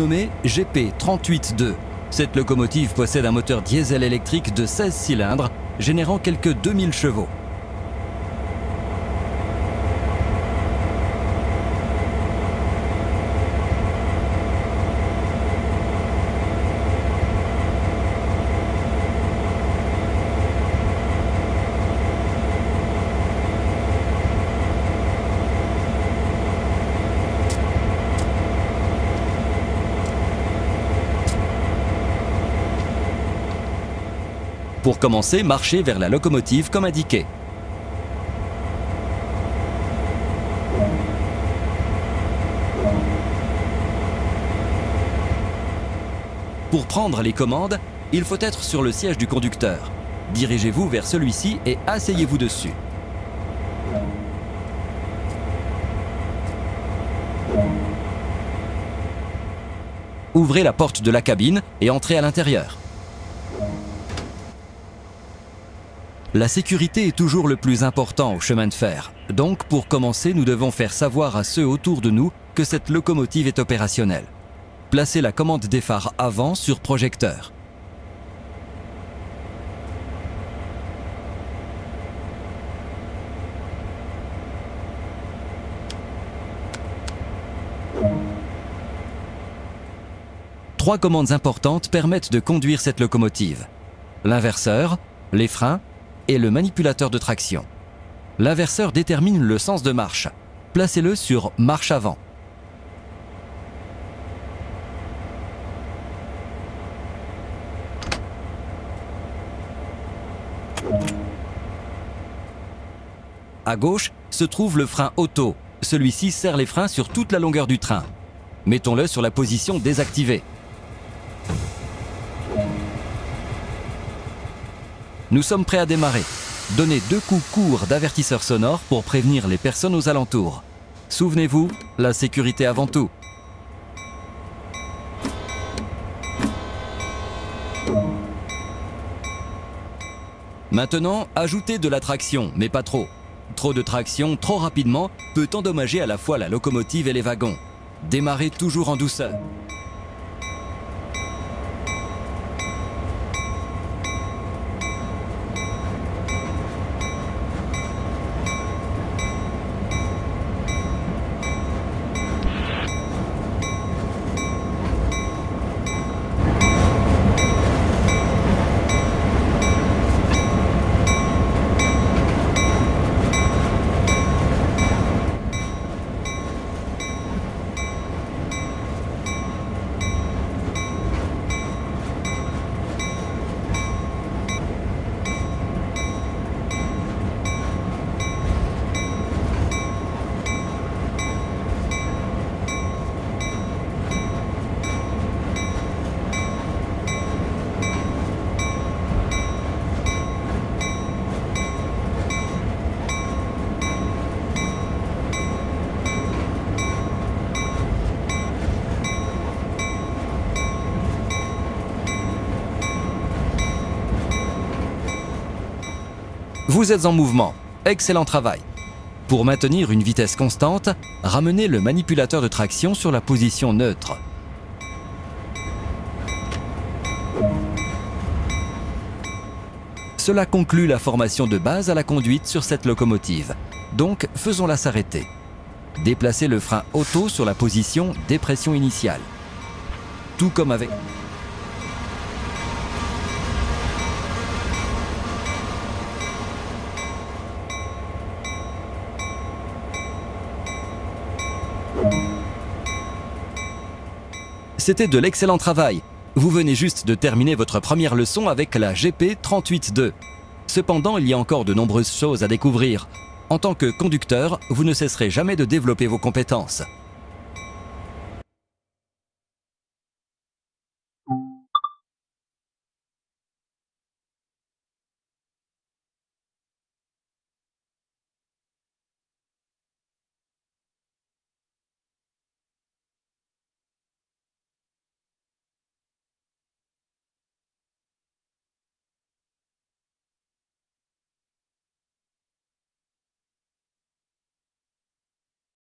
nommée GP38-2. Cette locomotive possède un moteur diesel électrique de 16 cylindres, générant quelques 2000 chevaux. Pour commencer, marchez vers la locomotive comme indiqué. Pour prendre les commandes, il faut être sur le siège du conducteur. Dirigez-vous vers celui-ci et asseyez-vous dessus. Ouvrez la porte de la cabine et entrez à l'intérieur. La sécurité est toujours le plus important au chemin de fer. Donc, pour commencer, nous devons faire savoir à ceux autour de nous que cette locomotive est opérationnelle. Placez la commande des phares avant sur projecteur. Trois commandes importantes permettent de conduire cette locomotive. L'inverseur, les freins et le manipulateur de traction. L'inverseur détermine le sens de marche. Placez-le sur marche avant. À gauche se trouve le frein auto. Celui-ci serre les freins sur toute la longueur du train. Mettons-le sur la position désactivée. Nous sommes prêts à démarrer. Donnez 2 coups courts d'avertisseur sonore pour prévenir les personnes aux alentours. Souvenez-vous, la sécurité avant tout. Maintenant, ajoutez de la traction, mais pas trop. Trop de traction, trop rapidement, peut endommager à la fois la locomotive et les wagons. Démarrez toujours en douceur. Vous êtes en mouvement. Excellent travail. Pour maintenir une vitesse constante, ramenez le manipulateur de traction sur la position neutre. Cela conclut la formation de base à la conduite sur cette locomotive. Donc, faisons-la s'arrêter. Déplacez le frein auto sur la position dépression initiale. Tout comme avec... C'était de l'excellent travail. Vous venez juste de terminer votre première leçon avec la GP38-2. Cependant, il y a encore de nombreuses choses à découvrir. En tant que conducteur, vous ne cesserez jamais de développer vos compétences.